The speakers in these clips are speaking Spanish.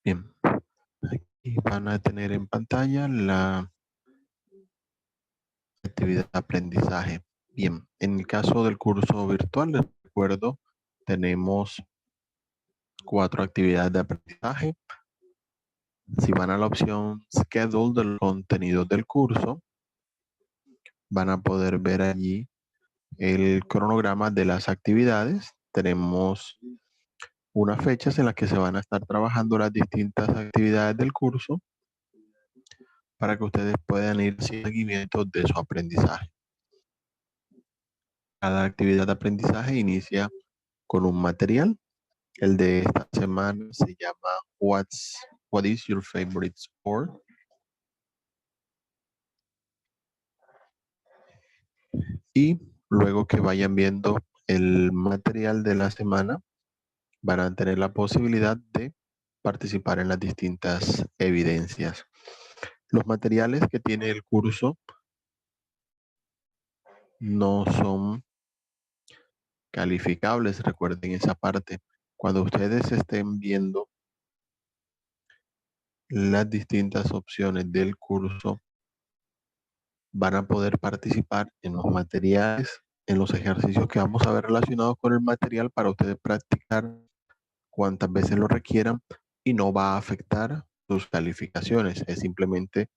Bien, aquí van a tener en pantalla la actividad de aprendizaje. Bien, en el caso del curso virtual, les recuerdo, tenemos 4 actividades de aprendizaje. Si van a la opción Schedule de los contenidos del curso, van a poder ver allí el cronograma de las actividades. Tenemos unas fechas en las que se van a estar trabajando las distintas actividades del curso para que ustedes puedan ir haciendo seguimiento de su aprendizaje. Cada actividad de aprendizaje inicia con un material. El de esta semana se llama What is your favorite sport? Y luego que vayan viendo el material de la semana, van a tener la posibilidad de participar en las distintas evidencias. Los materiales que tiene el curso no son calificables, recuerden esa parte. Cuando ustedes estén viendo las distintas opciones del curso, van a poder participar en los materiales, en los ejercicios que vamos a ver relacionados con el material para ustedes practicar cuantas veces lo requieran y no va a afectar sus calificaciones. Es simplemente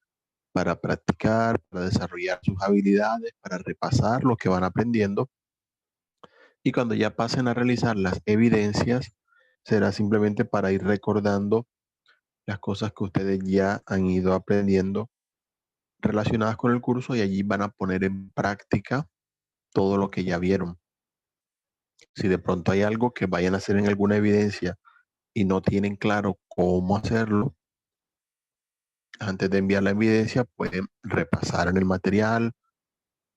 para practicar, para desarrollar sus habilidades, para repasar lo que van aprendiendo. Y cuando ya pasen a realizar las evidencias, será simplemente para ir recordando las cosas que ustedes ya han ido aprendiendo relacionadas con el curso y allí van a poner en práctica todo lo que ya vieron. Si de pronto hay algo que vayan a hacer en alguna evidencia y no tienen claro cómo hacerlo, antes de enviar la evidencia pueden repasar en el material,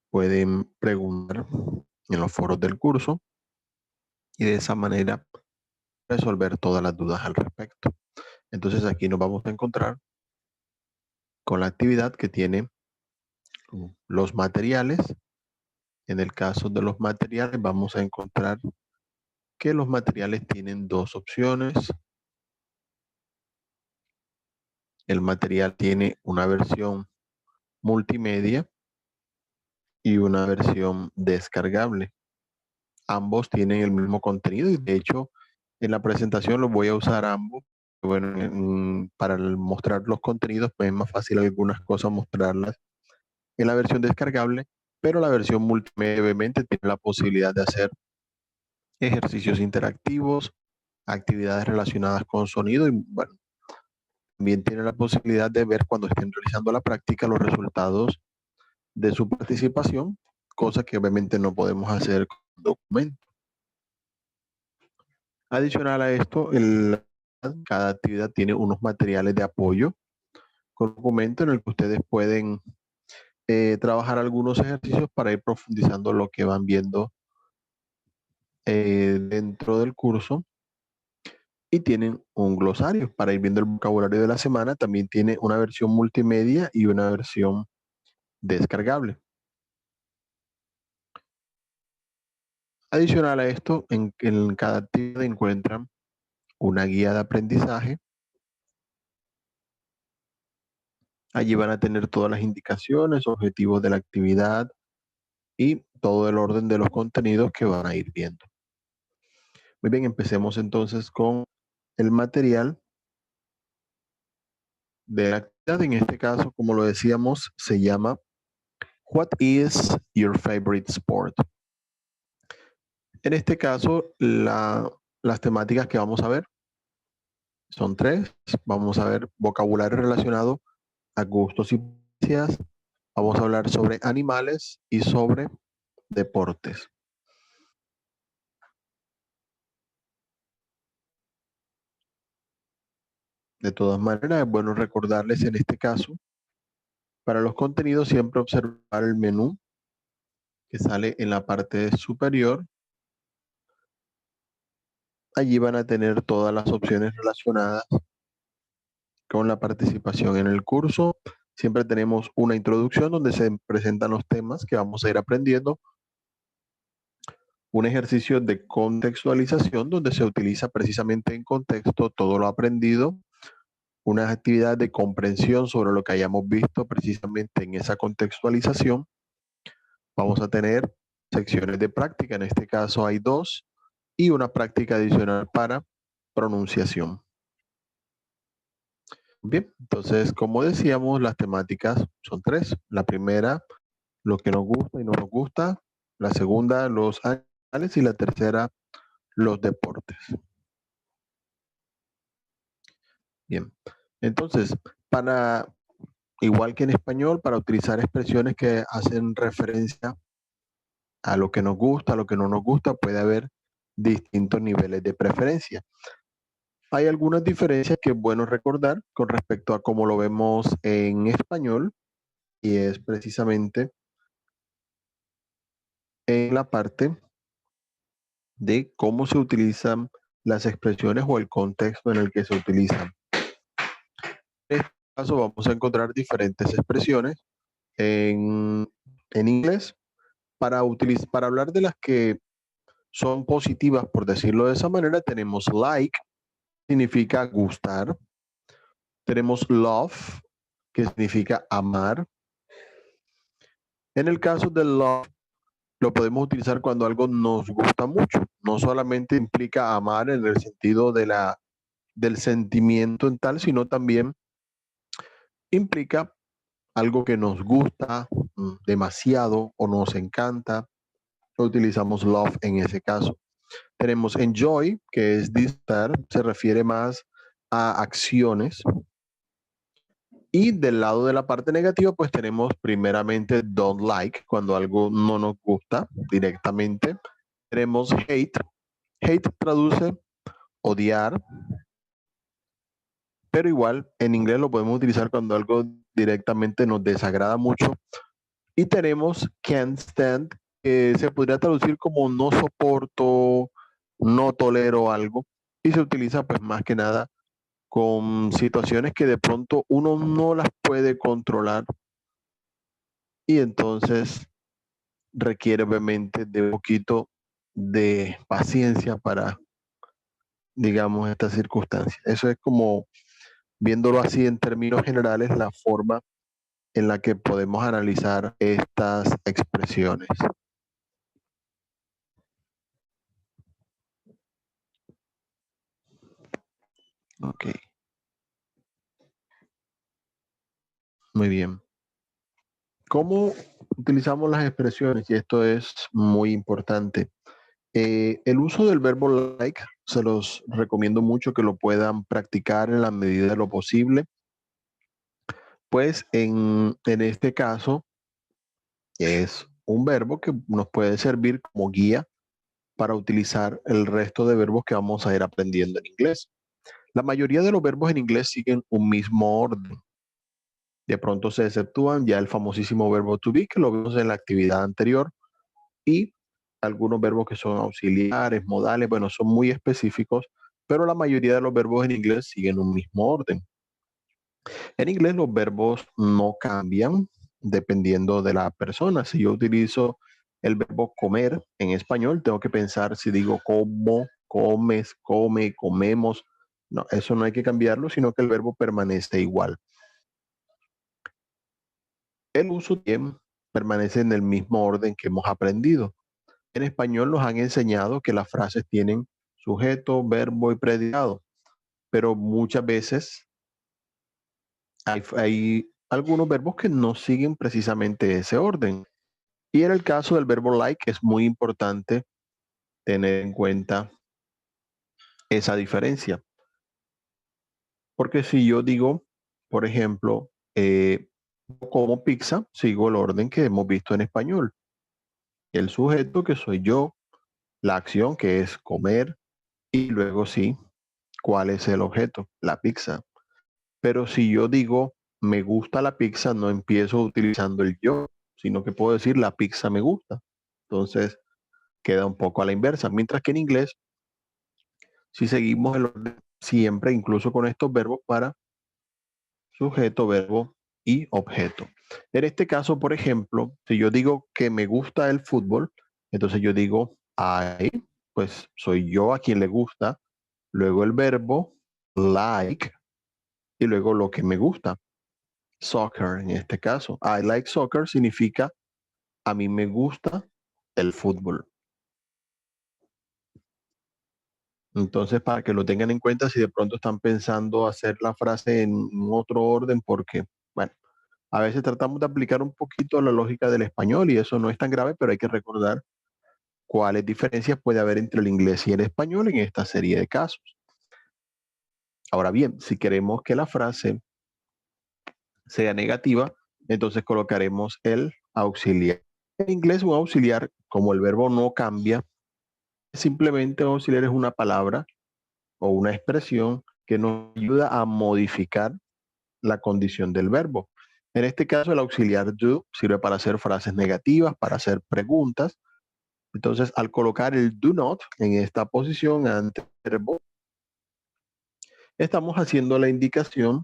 pueden preguntar en los foros del curso y de esa manera resolver todas las dudas al respecto. Entonces aquí nos vamos a encontrar con la actividad que tiene los materiales. En el caso de los materiales vamos a encontrar que los materiales tienen dos opciones. El material tiene una versión multimedia y una versión descargable. Ambos tienen el mismo contenido y de hecho en la presentación los voy a usar ambos. Bueno, para mostrar los contenidos pues es más fácil algunas cosas mostrarlas en la versión descargable, pero la versión multimedia obviamente tiene la posibilidad de hacer ejercicios interactivos, actividades relacionadas con sonido y bueno, también tiene la posibilidad de ver cuando estén realizando la práctica los resultados de su participación, cosa que obviamente no podemos hacer con documento. Adicional a esto, cada actividad tiene unos materiales de apoyo con documento en el que ustedes pueden trabajar algunos ejercicios para ir profundizando lo que van viendo dentro del curso. Y tienen un glosario para ir viendo el vocabulario de la semana. También tiene una versión multimedia y una versión descargable. Adicional a esto, en cada actividad encuentran una guía de aprendizaje. Allí van a tener todas las indicaciones, objetivos de la actividad y todo el orden de los contenidos que van a ir viendo. Muy bien, empecemos entonces con el material de la actividad. En este caso, como lo decíamos, se llama What is your favorite sport? En este caso, las temáticas que vamos a ver son 3. Vamos a ver vocabulario relacionado a gustos y preferencias. Vamos a hablar sobre animales y sobre deportes. De todas maneras, es bueno recordarles en este caso, para los contenidos siempre observar el menú que sale en la parte superior. Allí van a tener todas las opciones relacionadas con la participación en el curso. Siempre tenemos una introducción donde se presentan los temas que vamos a ir aprendiendo. Un ejercicio de contextualización donde se utiliza precisamente en contexto todo lo aprendido unas actividades de comprensión sobre lo que hayamos visto precisamente en esa contextualización, vamos a tener secciones de práctica. En este caso hay 2 y una práctica adicional para pronunciación. Bien, entonces, como decíamos, las temáticas son 3. La primera, lo que nos gusta y no nos gusta. La segunda, los animales. Y la tercera, los deportes. Bien, entonces, igual que en español, para utilizar expresiones que hacen referencia a lo que nos gusta, a lo que no nos gusta, puede haber distintos niveles de preferencia. Hay algunas diferencias que es bueno recordar con respecto a cómo lo vemos en español, y es precisamente en la parte de cómo se utilizan las expresiones o el contexto en el que se utilizan. En este caso vamos a encontrar diferentes expresiones en inglés para hablar de las que son positivas, por decirlo de esa manera. Tenemos like, significa gustar. Tenemos love, que significa amar. En el caso del love, lo podemos utilizar cuando algo nos gusta mucho. No solamente implica amar en el sentido del sentimiento en tal, sino también implica algo que nos gusta demasiado o nos encanta. Utilizamos love en ese caso. Tenemos enjoy, que es disfrutar, se refiere más a acciones. Y del lado de la parte negativa, pues tenemos primeramente don't like, cuando algo no nos gusta directamente. Tenemos hate. Hate traduce odiar, pero igual en inglés lo podemos utilizar cuando algo directamente nos desagrada mucho. Y tenemos can't stand, que se podría traducir como no soporto, no tolero algo. Y se utiliza pues más que nada con situaciones que de pronto uno no las puede controlar, y entonces requiere obviamente de un poquito de paciencia para, digamos, estas circunstancias. Eso es como, viéndolo así en términos generales, la forma en la que podemos analizar estas expresiones. Ok, muy bien. ¿Cómo utilizamos las expresiones? Y esto es muy importante. El uso del verbo like se los recomiendo mucho que lo puedan practicar en la medida de lo posible. Pues en este caso es un verbo que nos puede servir como guía para utilizar el resto de verbos que vamos a ir aprendiendo en inglés. La mayoría de los verbos en inglés siguen un mismo orden. De pronto se exceptúan ya el famosísimo verbo to be, que lo vimos en la actividad anterior, y algunos verbos que son auxiliares, modales, bueno, son muy específicos, pero la mayoría de los verbos en inglés siguen un mismo orden. En inglés los verbos no cambian dependiendo de la persona. Si yo utilizo el verbo comer en español, tengo que pensar si digo como, comes, come, comemos. No, eso no hay que cambiarlo, sino que el verbo permanece igual. El uso también permanece en el mismo orden que hemos aprendido. En español nos han enseñado que las frases tienen sujeto, verbo y predicado, pero muchas veces hay algunos verbos que no siguen precisamente ese orden. Y en el caso del verbo like es muy importante tener en cuenta esa diferencia. Porque si yo digo, por ejemplo, como pizza, sigo el orden que hemos visto en español. El sujeto, que soy yo, la acción, que es comer, y luego sí, ¿cuál es el objeto? La pizza. Pero si yo digo, me gusta la pizza, no empiezo utilizando el yo, sino que puedo decir, la pizza me gusta. Entonces, queda un poco a la inversa. Mientras que en inglés, si seguimos el orden siempre, incluso con estos verbos para sujeto, verbo y objeto. En este caso, por ejemplo, si yo digo que me gusta el fútbol, entonces yo digo I, pues soy yo a quien le gusta. Luego el verbo like, y luego lo que me gusta. Soccer en este caso. I like soccer significa a mí me gusta el fútbol. Entonces, para que lo tengan en cuenta si de pronto están pensando hacer la frase en otro orden, porque, bueno, a veces tratamos de aplicar un poquito la lógica del español y eso no es tan grave, pero hay que recordar cuáles diferencias puede haber entre el inglés y el español en esta serie de casos. Ahora bien, si queremos que la frase sea negativa, entonces colocaremos el auxiliar. En inglés un auxiliar, como el verbo no cambia, simplemente un auxiliar es una palabra o una expresión que nos ayuda a modificar la condición del verbo. En este caso, el auxiliar do sirve para hacer frases negativas, para hacer preguntas. Entonces, al colocar el do not en esta posición ante el verbo, estamos haciendo la indicación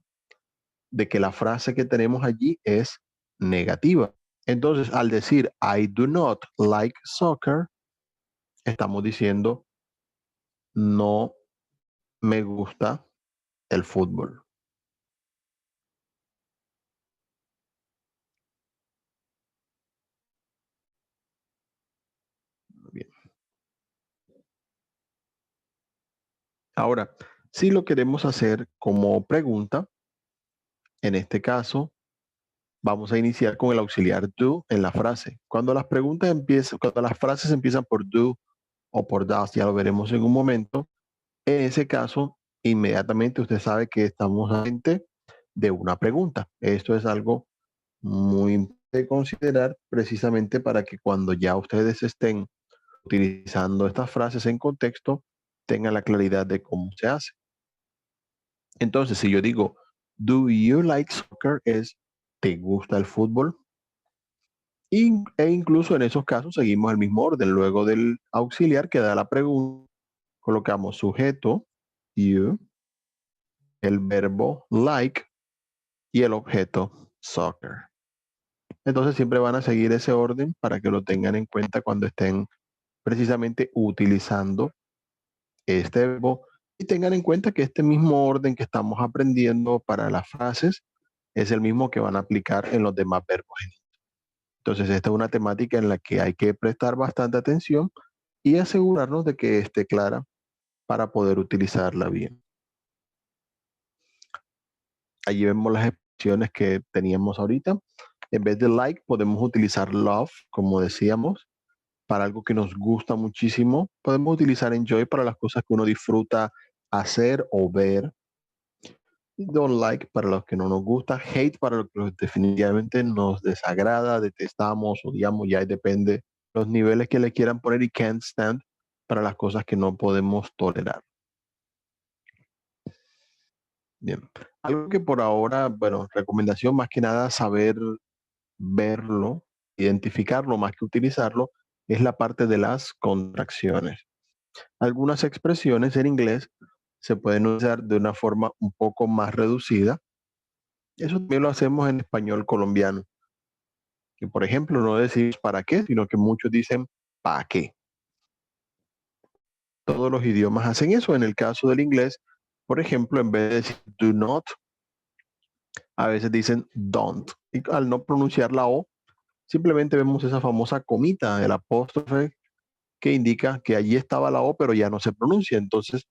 de que la frase que tenemos allí es negativa. Entonces, al decir I do not like soccer, estamos diciendo no me gusta el fútbol. Bien. Ahora, si lo queremos hacer como pregunta, en este caso, vamos a iniciar con el auxiliar do en la frase. Cuando las preguntas empiezan, cuando las frases empiezan por do o por does, ya lo veremos en un momento, en ese caso, inmediatamente usted sabe que estamos ante de una pregunta. Esto es algo muy de considerar precisamente para que cuando ya ustedes estén utilizando estas frases en contexto, tengan la claridad de cómo se hace. Entonces, si yo digo, do you like soccer? Es, ¿te gusta el fútbol? E incluso en esos casos seguimos el mismo orden. Luego del auxiliar que da la pregunta, colocamos sujeto, you, el verbo like y el objeto soccer. Entonces siempre van a seguir ese orden para que lo tengan en cuenta cuando estén precisamente utilizando este verbo y tengan en cuenta que este mismo orden que estamos aprendiendo para las frases es el mismo que van a aplicar en los demás verbos. Entonces esta es una temática en la que hay que prestar bastante atención y asegurarnos de que esté clara para poder utilizarla bien. Allí vemos las expresiones que teníamos ahorita. En vez de like podemos utilizar love, como decíamos, para algo que nos gusta muchísimo. Podemos utilizar enjoy para las cosas que uno disfruta hacer o ver. Don't like para los que no nos gusta. Hate para los que definitivamente nos desagrada, detestamos, odiamos, ya depende los niveles que le quieran poner y can't stand para las cosas que no podemos tolerar. Bien. Algo que por ahora, bueno, recomendación más que nada saber verlo, identificarlo más que utilizarlo, es la parte de las contracciones. Algunas expresiones en inglés se pueden usar de una forma un poco más reducida. Eso también lo hacemos en español colombiano. Que por ejemplo no decimos para qué, sino que muchos dicen para qué. Todos los idiomas hacen eso. En el caso del inglés, por ejemplo, en vez de decir do not, a veces dicen don't. Y al no pronunciar la O, simplemente vemos esa famosa comita, el apóstrofe, que indica que allí estaba la O, pero ya no se pronuncia. Entonces,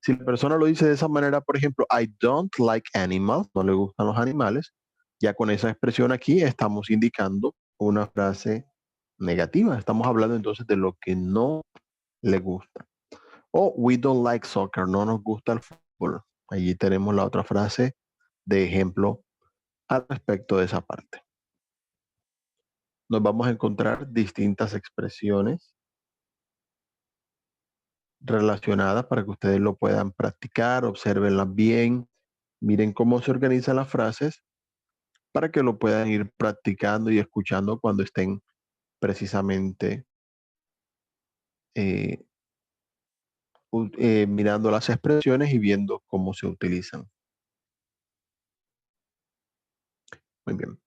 si la persona lo dice de esa manera, por ejemplo, I don't like animals, no le gustan los animales, ya con esa expresión aquí estamos indicando una frase negativa. Estamos hablando entonces de lo que no le gusta. O we don't like soccer, no nos gusta el fútbol. Allí tenemos la otra frase de ejemplo al respecto de esa parte. Nos vamos a encontrar distintas expresiones relacionadas para que ustedes lo puedan practicar, observenlas bien, miren cómo se organizan las frases para que lo puedan ir practicando y escuchando cuando estén precisamente eh, mirando las expresiones y viendo cómo se utilizan. Muy bien.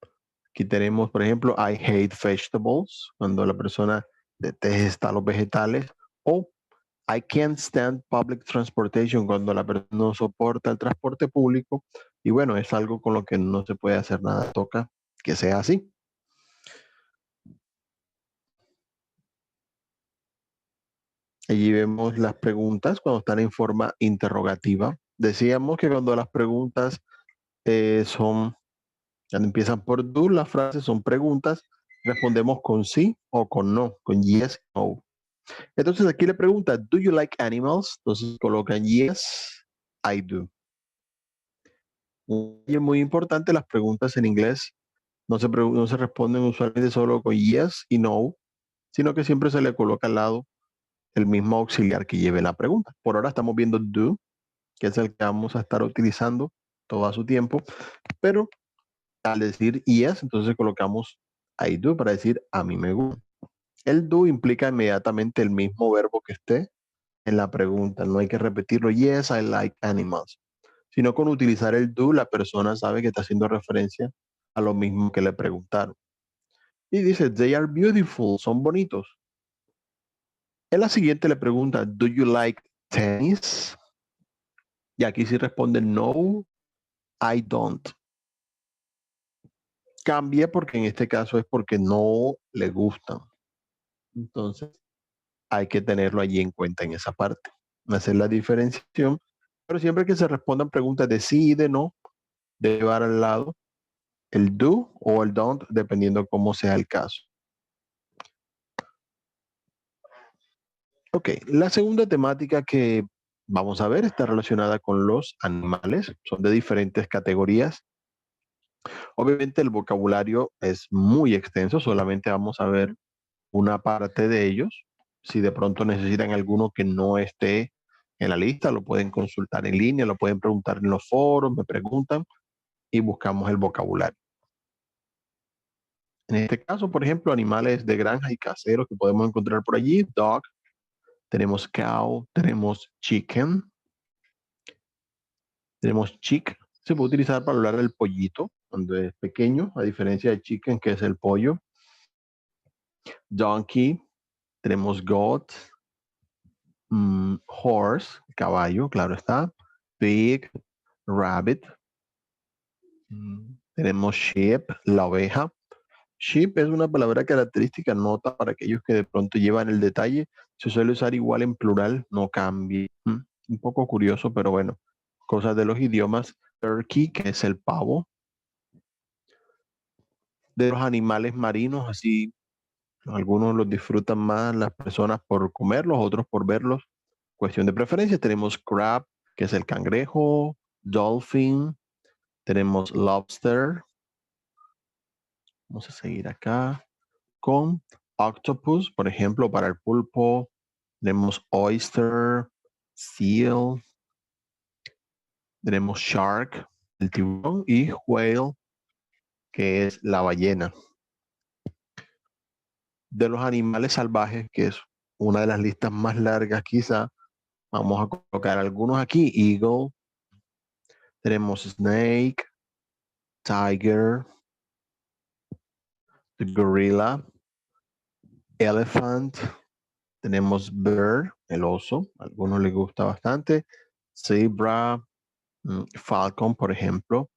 Aquí tenemos, por ejemplo, I hate vegetables, cuando la persona detesta los vegetales, o I can't stand public transportation, cuando la persona no soporta el transporte público. Y bueno, es algo con lo que no se puede hacer nada, toca que sea así. Allí vemos las preguntas cuando están en forma interrogativa. Decíamos que cuando las preguntas cuando empiezan por do, las frases son preguntas, respondemos con sí o con no, con yes, no. Entonces aquí le pregunta, ¿do you like animals? Entonces colocan yes, I do. Y es muy importante, las preguntas en inglés no se responden usualmente solo con yes y no, sino que siempre se le coloca al lado el mismo auxiliar que lleve la pregunta. Por ahora estamos viendo do, que es el que vamos a estar utilizando todo a su tiempo, pero al decir yes, entonces colocamos I do para decir a mí me gusta. El do implica inmediatamente el mismo verbo que esté en la pregunta. No hay que repetirlo, yes, I like animals. Sino con utilizar el do, la persona sabe que está haciendo referencia a lo mismo que le preguntaron. Y dice, they are beautiful, son bonitos. En la siguiente le pregunta, do you like tennis? Y aquí sí responde, no, I don't. Cambia porque en este caso es porque no le gustan. Entonces, hay que tenerlo allí en cuenta en esa parte. Hacer la diferenciación. Pero siempre que se respondan preguntas de sí y de no, de llevar al lado el do o el don't, dependiendo cómo sea el caso. Ok, la segunda temática que vamos a ver está relacionada con los animales. Son de diferentes categorías. Obviamente el vocabulario es muy extenso, solamente vamos a ver una parte de ellos. Si de pronto necesitan alguno que no esté en la lista, lo pueden consultar en línea, lo pueden preguntar en los foros, me preguntan y buscamos el vocabulario. En este caso, por ejemplo, animales de granja y caseros que podemos encontrar por allí, dog, tenemos cow, tenemos chicken, tenemos chick, se puede utilizar para hablar del pollito cuando es pequeño, a diferencia de chicken que es el pollo. Donkey, tenemos goat, horse, caballo, claro está. Pig, rabbit. Tenemos sheep, la oveja. Sheep es una palabra característica, nota para aquellos que de pronto llevan el detalle. Se suele usar igual en plural, no cambia. Un poco curioso, pero bueno, cosas de los idiomas. Turkey, que es el pavo. De los animales marinos, así algunos los disfrutan más las personas por comerlos, otros por verlos. Cuestión de preferencia. Tenemos crab, que es el cangrejo, dolphin, tenemos lobster. Vamos a seguir acá con octopus, por ejemplo, para el pulpo. Tenemos oyster, seal, tenemos shark, el tiburón, y whale, que es la ballena. De los animales salvajes, que es una de las listas más largas quizá, vamos a colocar algunos aquí. Eagle, tenemos snake, tiger, the gorilla, elephant, tenemos bear, el oso, a algunos les gusta bastante, zebra, falcon, por ejemplo,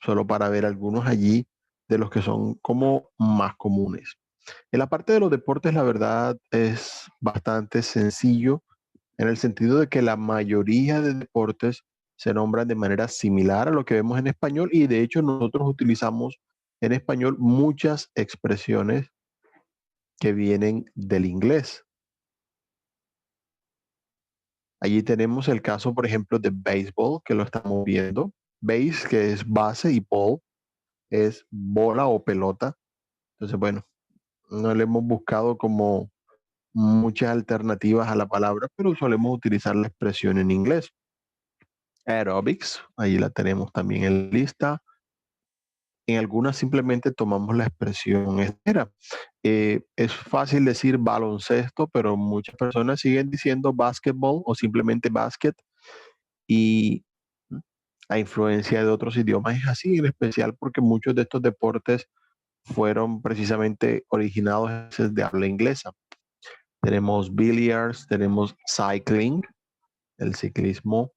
solo para ver algunos allí de los que son como más comunes. En la parte de los deportes, la verdad es bastante sencillo en el sentido de que la mayoría de deportes se nombran de manera similar a lo que vemos en español y de hecho nosotros utilizamos en español muchas expresiones que vienen del inglés. Allí tenemos el caso, por ejemplo, de béisbol, que lo estamos viendo. Base, que es base, y ball, es bola o pelota. Entonces, bueno, no le hemos buscado como muchas alternativas a la palabra, pero solemos utilizar la expresión en inglés. Aerobics, ahí la tenemos también en lista. En algunas simplemente tomamos la expresión entera. Es fácil decir baloncesto, pero muchas personas siguen diciendo basketball o simplemente basket. Y a influencia de otros idiomas es así, en especial porque muchos de estos deportes fueron precisamente originados de habla inglesa. Tenemos billiards, tenemos cycling, el ciclismo,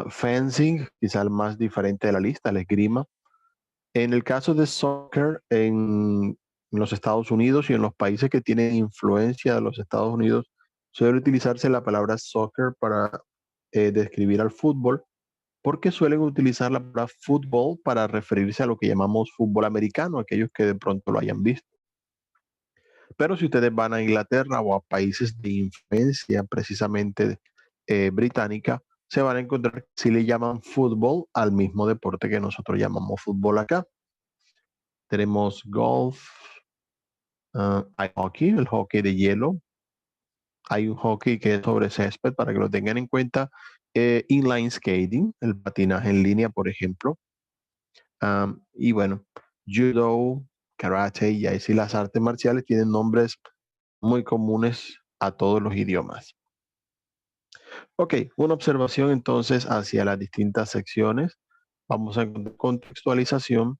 Fencing, quizá el más diferente de la lista, la esgrima. En el caso de soccer, en los Estados Unidos y en los países que tienen influencia de los Estados Unidos, suele utilizarse la palabra soccer para describir al fútbol, porque suelen utilizar la palabra fútbol para referirse a lo que llamamos fútbol americano, aquellos que de pronto lo hayan visto. Pero si ustedes van a Inglaterra o a países de influencia precisamente británica, se van a encontrar que sí le llaman fútbol al mismo deporte que nosotros llamamos fútbol acá. Tenemos golf, hay hockey, el hockey de hielo, hay un hockey que es sobre césped para que lo tengan en cuenta, inline skating, el patinaje en línea, por ejemplo, y bueno, judo, karate, y ahí sí las artes marciales tienen nombres muy comunes a todos los idiomas. Ok, una observación entonces hacia las distintas secciones. Vamos a encontrar contextualización,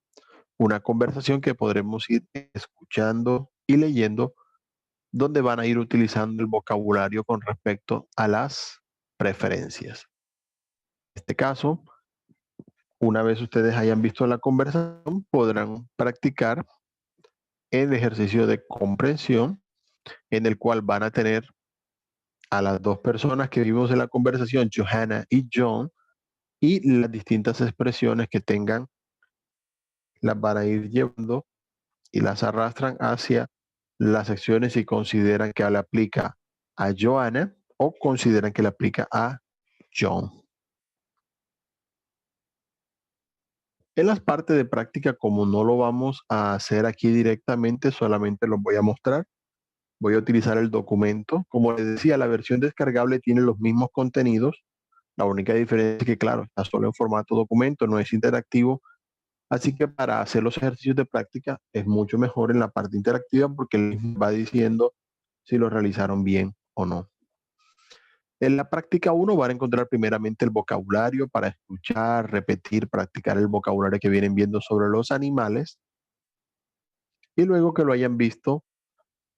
una conversación que podremos ir escuchando y leyendo, donde van a ir utilizando el vocabulario con respecto a las preferencias. En este caso, una vez ustedes hayan visto la conversación, podrán practicar el ejercicio de comprensión, en el cual van a tener a las dos personas que vimos en la conversación, Johanna y John, y las distintas expresiones que tengan las van a ir llevando y las arrastran hacia las secciones si consideran que le aplica a Johanna o consideran que le aplica a John. En las partes de práctica, como no lo vamos a hacer aquí directamente, solamente los voy a mostrar. Voy a utilizar el documento. Como les decía, la versión descargable tiene los mismos contenidos. La única diferencia es que, claro, está solo en formato documento, no es interactivo. Así que para hacer los ejercicios de práctica es mucho mejor en la parte interactiva porque les va diciendo si lo realizaron bien o no. En la práctica 1 van a encontrar primeramente el vocabulario para escuchar, repetir, practicar el vocabulario que vienen viendo sobre los animales. Y luego que lo hayan visto,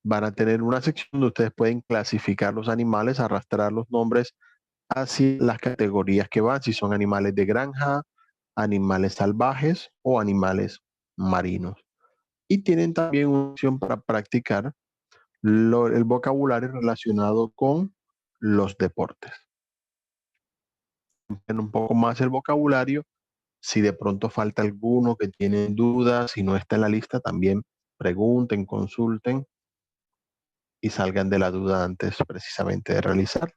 van a tener una sección donde ustedes pueden clasificar los animales, arrastrar los nombres hacia las categorías que van, si son animales de granja, animales salvajes o animales marinos. Y tienen también una opción para practicar el vocabulario relacionado con los deportes. En un poco más el vocabulario, si de pronto falta alguno que tienen dudas, si no está en la lista, también pregunten, consulten y salgan de la duda antes precisamente de realizar.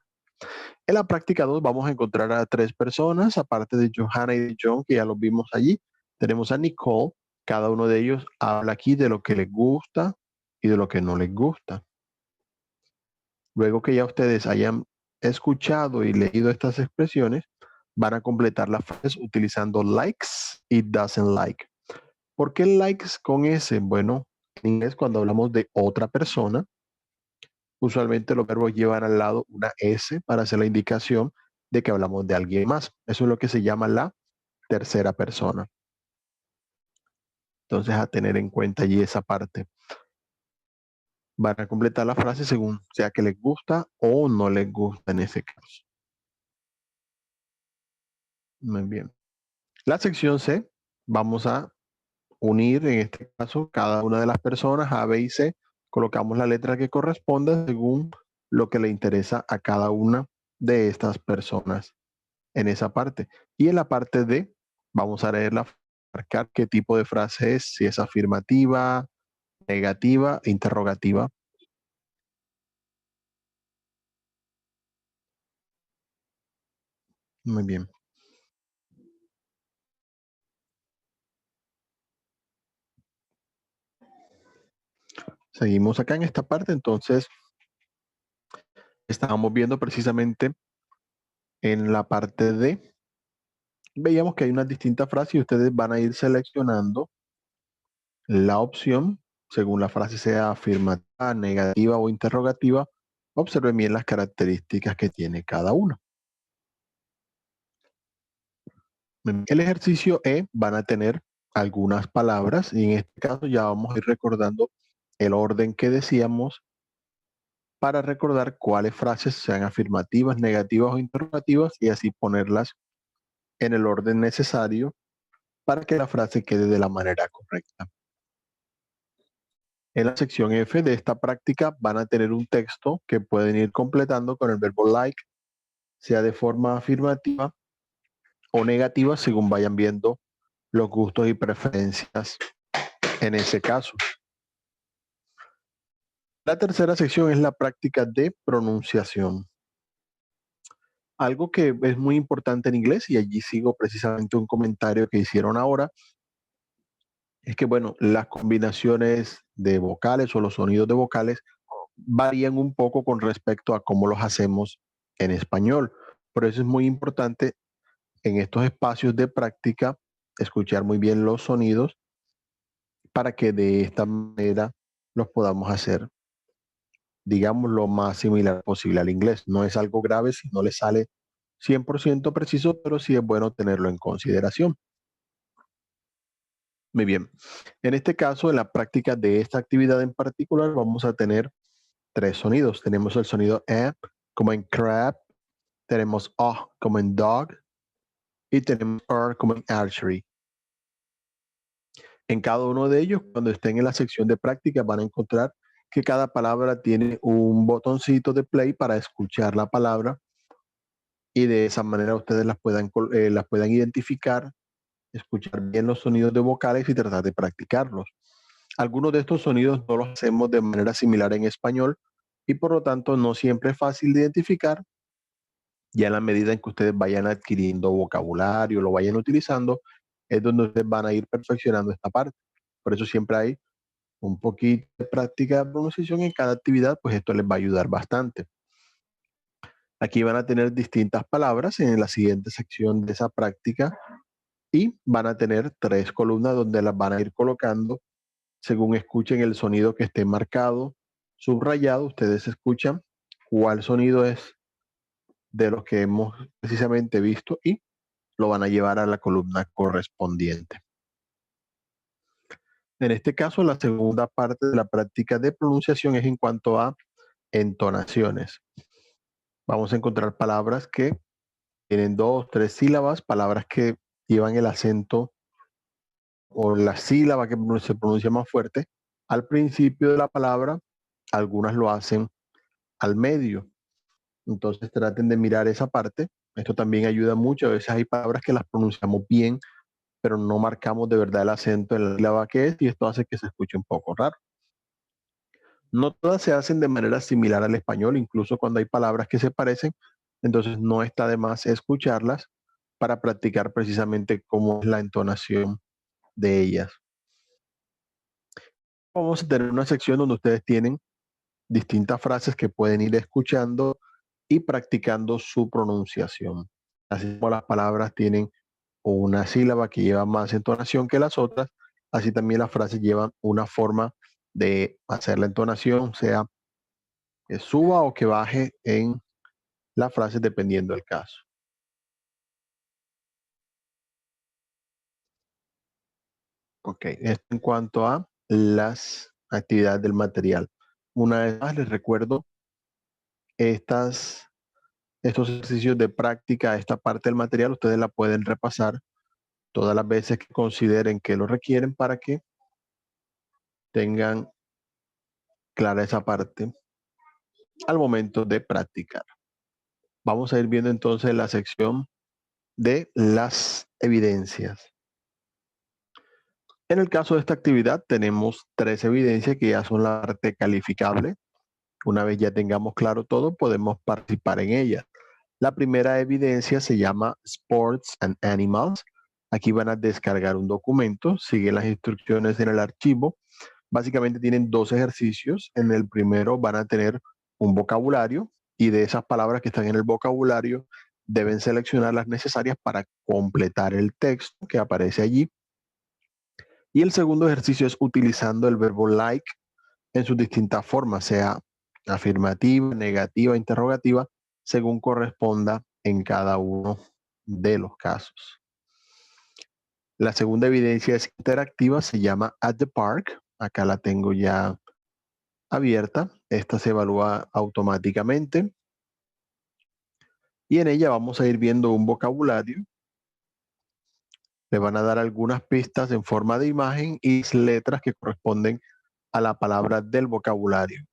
En la práctica 2 vamos a encontrar a 3 personas, aparte de Johanna y de John, que ya los vimos allí. Tenemos a Nicole, cada uno de ellos habla aquí de lo que les gusta y de lo que no les gusta. Luego que ya ustedes hayan escuchado y leído estas expresiones, van a completar las frases utilizando likes y doesn't like. ¿Por qué likes con S? Bueno, en inglés cuando hablamos de otra persona, usualmente los verbos llevan al lado una S para hacer la indicación de que hablamos de alguien más. Eso es lo que se llama la tercera persona. Entonces, a tener en cuenta allí esa parte. Van a completar la frase según sea que les gusta o no les gusta en ese caso. Muy bien. La sección C, vamos a unir en este caso cada una de las personas A, B y C. Colocamos la letra que corresponda según lo que le interesa a cada una de estas personas en esa parte. Y en la parte D, vamos a leerla, marcar qué tipo de frase es, si es afirmativa, negativa, interrogativa. Muy bien. Seguimos acá en esta parte, entonces estábamos viendo precisamente en la parte D, veíamos que hay unas distintas frases y ustedes van a ir seleccionando la opción según la frase sea afirmativa, negativa o interrogativa. Observen bien las características que tiene cada uno. El ejercicio E van a tener algunas palabras y en este caso ya vamos a ir recordando el orden que decíamos para recordar cuáles frases sean afirmativas, negativas o interrogativas y así ponerlas en el orden necesario para que la frase quede de la manera correcta. En la sección F de esta práctica van a tener un texto que pueden ir completando con el verbo like, sea de forma afirmativa o negativa según vayan viendo los gustos y preferencias en ese caso. La tercera sección es la práctica de pronunciación. Algo que es muy importante en inglés, y allí sigo precisamente un comentario que hicieron ahora, es que, bueno, las combinaciones de vocales o los sonidos de vocales varían un poco con respecto a cómo los hacemos en español. Por eso es muy importante en estos espacios de práctica escuchar muy bien los sonidos para que de esta manera los podamos hacer, digamos, lo más similar posible al inglés. No es algo grave si no le sale 100% preciso, pero sí es bueno tenerlo en consideración. Muy bien. En este caso, en la práctica de esta actividad en particular, vamos a tener tres sonidos. Tenemos el sonido E como en crab, tenemos O como en dog y tenemos R como en archery. En cada uno de ellos, cuando estén en la sección de práctica, van a encontrar que cada palabra tiene un botoncito de play para escuchar la palabra y de esa manera ustedes las puedan identificar, escuchar bien los sonidos de vocales y tratar de practicarlos. Algunos de estos sonidos no los hacemos de manera similar en español y por lo tanto no siempre es fácil de identificar. Ya en la medida en que ustedes vayan adquiriendo vocabulario, lo vayan utilizando, es donde ustedes van a ir perfeccionando esta parte. Por eso siempre hay un poquito de práctica de pronunciación en cada actividad, pues esto les va a ayudar bastante. Aquí van a tener distintas palabras en la siguiente sección de esa práctica y van a tener tres columnas donde las van a ir colocando según escuchen el sonido que esté marcado, subrayado. Ustedes escuchan cuál sonido es de los que hemos precisamente visto y lo van a llevar a la columna correspondiente. En este caso, la segunda parte de la práctica de pronunciación es en cuanto a entonaciones. Vamos a encontrar palabras que tienen 2, 3 sílabas, palabras que llevan el acento o la sílaba que se pronuncia más fuerte al principio de la palabra, algunas lo hacen al medio. Entonces traten de mirar esa parte. Esto también ayuda mucho. A veces hay palabras que las pronunciamos bien, pero no marcamos de verdad el acento en la sílaba que es y esto hace que se escuche un poco raro. No todas se hacen de manera similar al español, incluso cuando hay palabras que se parecen, entonces no está de más escucharlas para practicar precisamente cómo es la entonación de ellas. Vamos a tener una sección donde ustedes tienen distintas frases que pueden ir escuchando y practicando su pronunciación. Así como las palabras tienen una sílaba que lleva más entonación que las otras, así también las frases llevan una forma de hacer la entonación, sea que suba o que baje en la frase dependiendo del caso. Ok, esto en cuanto a las actividades del material. Una vez más les recuerdo estos ejercicios de práctica, esta parte del material, ustedes la pueden repasar todas las veces que consideren que lo requieren para que tengan clara esa parte al momento de practicar. Vamos a ir viendo entonces la sección de las evidencias. En el caso de esta actividad tenemos tres evidencias que ya son la parte calificable. Una vez ya tengamos claro todo, podemos participar en ella. La primera evidencia se llama Sports and Animals. Aquí van a descargar un documento, siguen las instrucciones en el archivo. Básicamente tienen dos ejercicios. En el primero van a tener un vocabulario y de esas palabras que están en el vocabulario deben seleccionar las necesarias para completar el texto que aparece allí. Y el segundo ejercicio es utilizando el verbo like en sus distintas formas, sea afirmativa, negativa, interrogativa, según corresponda en cada uno de los casos. La segunda evidencia es interactiva, se llama At the Park. Acá la tengo ya abierta. Esta se evalúa automáticamente. Y en ella vamos a ir viendo un vocabulario Le van a dar algunas pistas en forma de imagen y letras que corresponden a la palabra del vocabulario.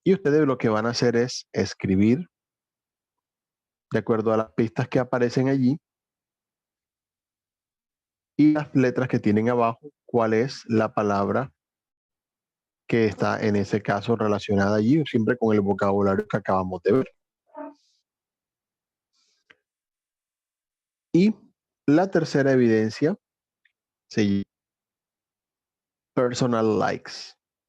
Y ustedes lo que van a hacer es escribir de acuerdo a las pistas que aparecen allí y las letras que tienen abajo, cuál es la palabra que está en ese caso relacionada allí, siempre con el vocabulario que acabamos de ver. Y la tercera evidencia se llama Personal Likes.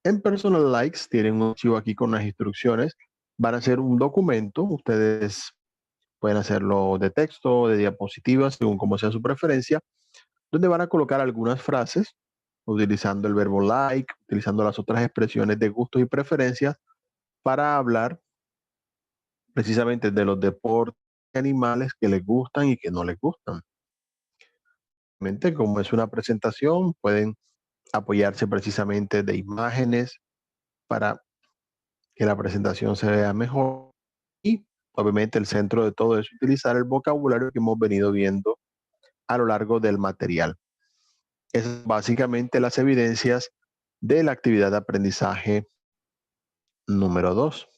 En Personal Likes tienen un archivo aquí con las instrucciones. Van a ser un documento. Ustedes pueden hacerlo de texto, de diapositivas, según como sea su preferencia, donde van a colocar algunas frases utilizando el verbo like, utilizando las otras expresiones de gustos y preferencias para hablar precisamente de los deportes animales que les gustan y que no les gustan. Como es una presentación, pueden apoyarse precisamente de imágenes para que la presentación se vea mejor y obviamente el centro de todo es utilizar el vocabulario que hemos venido viendo a lo largo del material. Esas son básicamente las evidencias de la actividad de aprendizaje número 2.